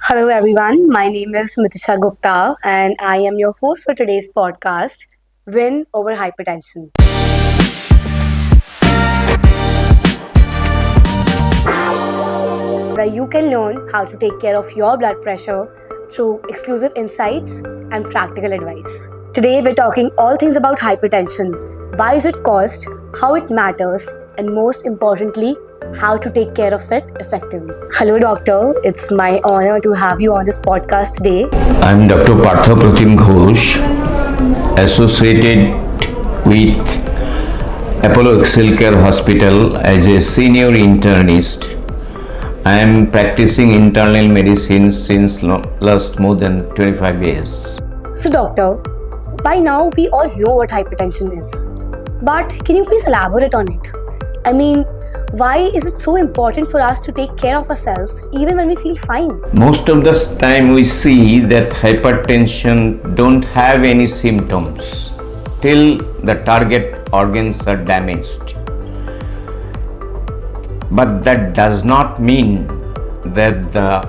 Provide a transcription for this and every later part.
Hello, everyone. My name is Mitisha Gupta, and I am your host for today's podcast, Win Over Hypertension, where you can learn how to take care of your blood pressure through exclusive insights and practical advice. Today, we're talking all things about hypertension, why is it caused, how it matters, and most importantly, how to take care of it effectively. Hello, doctor. It's my honor to have you on this podcast today. I'm Dr. Partha Ghosh, associated with Apollo Excel Care Hospital as a senior internist. I am practicing internal medicine since last more than 25 years. So, doctor, by now we all know what hypertension is. But can you please elaborate on it? I mean, why is it so important for us to take care of ourselves even when we feel fine? Most of the time we see that hypertension don't have any symptoms till the target organs are damaged. But that does not mean that the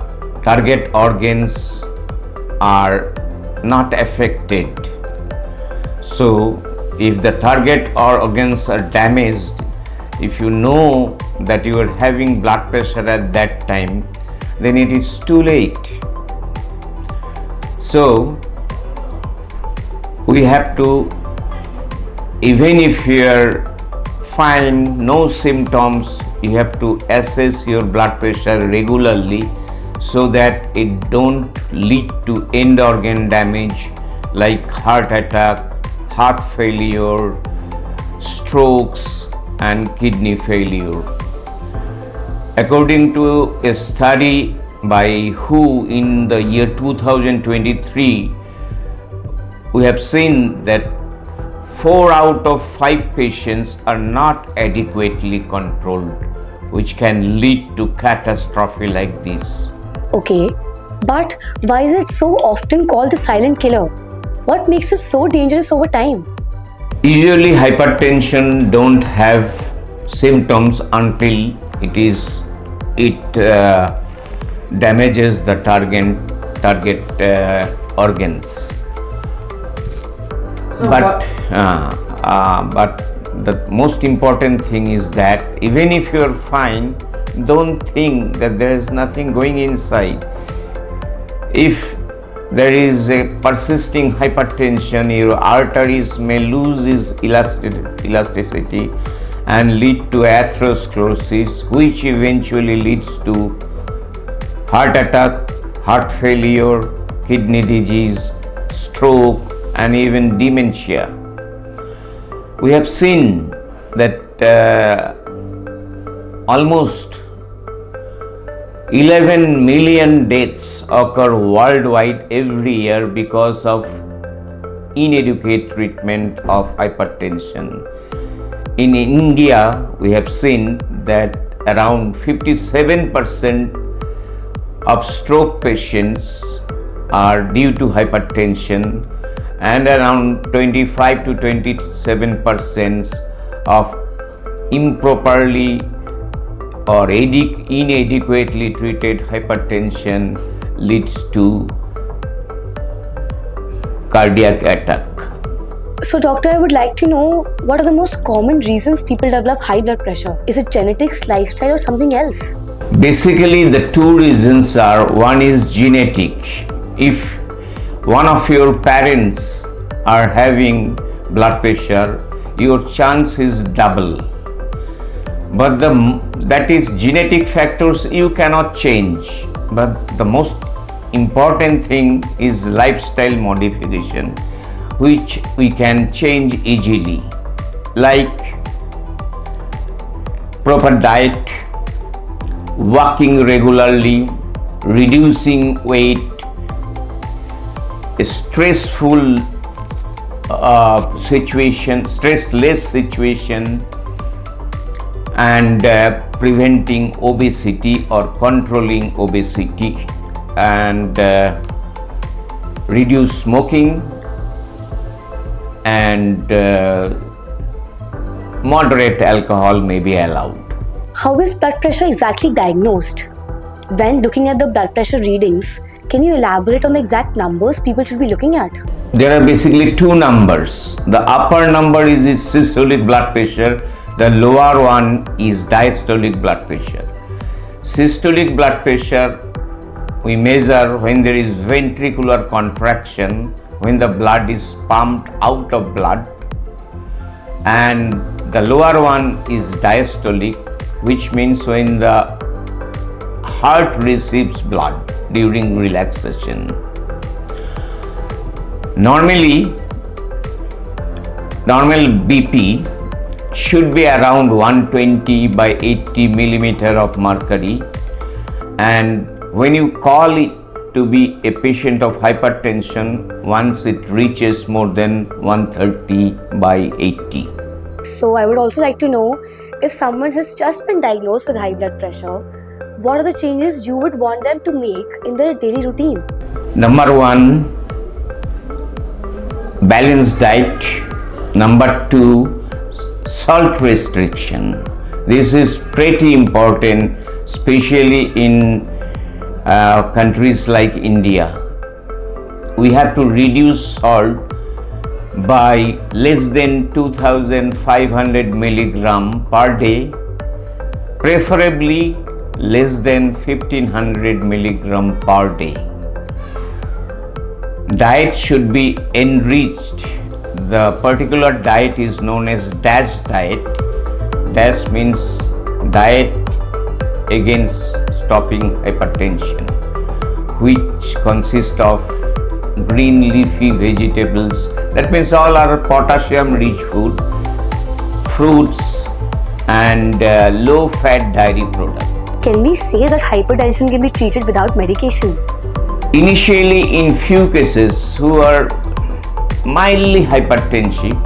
target organs are not affected. So if the target organs are damaged, if you know that you are having blood pressure at that time, then it is too late. So we have to, even if you are fine, no symptoms, you have to assess your blood pressure regularly so that it don't lead to end organ damage like heart attack, heart failure, strokes, and kidney failure. According to a study by WHO in the year 2023, we have seen that 4 out of 5 patients are not adequately controlled, which can lead to catastrophe like this. Okay, but why is it so often called the silent killer? What makes it so dangerous over time? Usually hypertension don't have symptoms until it damages the target organs. But the most important thing is that even if you're fine, don't think that there is nothing going inside. If there is a persisting hypertension, your arteries may lose its elasticity and lead to atherosclerosis, which eventually leads to heart attack, heart failure, kidney disease, stroke, and even dementia. We have seen that almost 11 million deaths occur worldwide every year because of inadequate treatment of hypertension. In India, we have seen that around 57% of stroke patients are due to hypertension, and around 25 to 27% of improperly or inadequately treated hypertension leads to cardiac attack. So, doctor, I would like to know what are the most common reasons people develop high blood pressure? Is it genetics, lifestyle, or something else? Basically, the two reasons are, one is genetic. If one of your parents are having blood pressure, your chance is double. But that is genetic factors you cannot change. But the most important thing is lifestyle modification, which we can change easily, like proper diet, walking regularly, reducing weight, a stressful stressless situation, and preventing obesity or controlling obesity, and reduce smoking, and moderate alcohol may be allowed. How is blood pressure exactly diagnosed? When looking at the blood pressure readings, can you elaborate on the exact numbers people should be looking at? There are basically two numbers. The upper number is systolic blood pressure, the lower one is diastolic blood pressure. Systolic blood pressure we measure when there is ventricular contraction, when the blood is pumped out of blood, and the lower one is diastolic, which means when the heart receives blood during relaxation. Normal BP should be around 120 by 80 millimeter of mercury, and when you call it to be a patient of hypertension once it reaches more than 130 by 80. So I would also like to know, if someone has just been diagnosed with high blood pressure, what are the changes you would want them to make in their daily routine? Number one, balanced diet. Number two, salt restriction. This is pretty important, especially in countries like India. We have to reduce salt by less than 2500 milligram per day, preferably less than 1500 milligram per day. Diet should be enriched. The particular diet is known as DASH diet. DASH means diet against stopping hypertension, which consists of green leafy vegetables. That means all are potassium rich food, fruits, and low fat dairy products. Can we say that hypertension can be treated without medication? Initially, in few cases who are mildly hypertensive,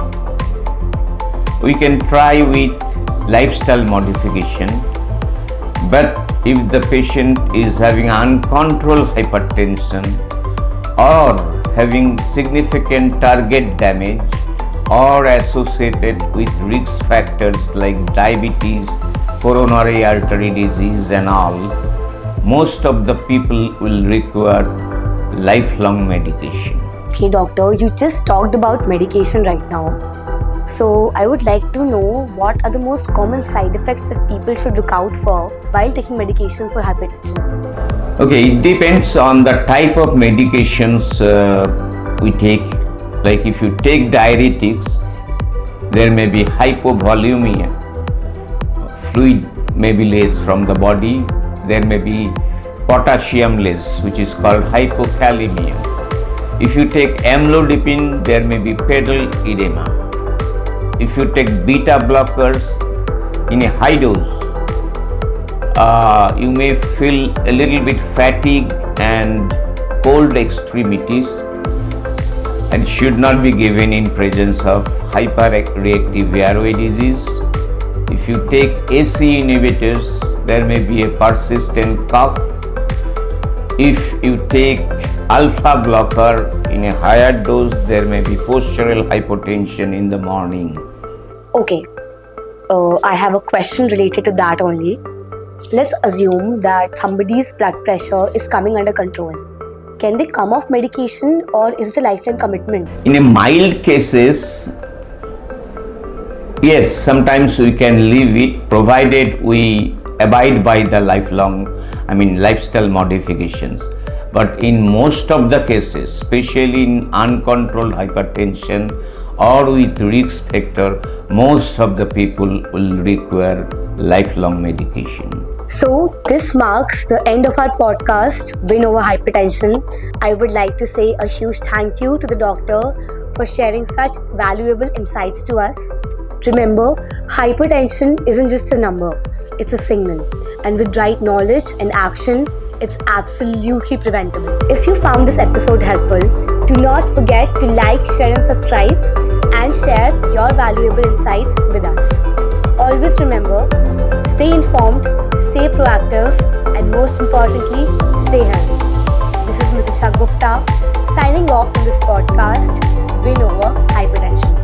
we can try with lifestyle modification. But if the patient is having uncontrolled hypertension or having significant target damage or associated with risk factors like diabetes, coronary artery disease and all, most of the people will require lifelong medication. Okay, doctor, you just talked about medication right now. So I would like to know, what are the most common side effects that people should look out for while taking medications for hypertension? Okay, it depends on the type of medications we take. Like if you take diuretics, there may be hypovolemia, fluid may be less from the body. There may be potassium less, which is called hypokalemia. If you take amlodipine, there may be pedal edema. If you take beta blockers in a high dose, you may feel a little bit fatigue and cold extremities, and should not be given in presence of hyperreactive airway disease. If you take AC inhibitors, there may be a persistent cough. If you take alpha blocker in a higher dose, there may be postural hypotension in the morning. Okay, I have a question related to that only. Let's assume that somebody's blood pressure is coming under control. Can they come off medication, or is it a lifetime commitment? In a mild cases, yes, sometimes we can leave it, provided we abide by the lifestyle modifications. But in most of the cases, especially in uncontrolled hypertension or with risk factor, most of the people will require lifelong medication. So this marks the end of our podcast, Win Over Hypertension. I would like to say a huge thank you to the doctor for sharing such valuable insights to us. Remember, hypertension isn't just a number, it's a signal. And with right knowledge and action, it's absolutely preventable. If you found this episode helpful, do not forget to like, share and subscribe, and share your valuable insights with us. Always remember, stay informed, stay proactive, and most importantly, stay healthy. This is Mritisha Gupta signing off from this podcast, Win Over Hypertension.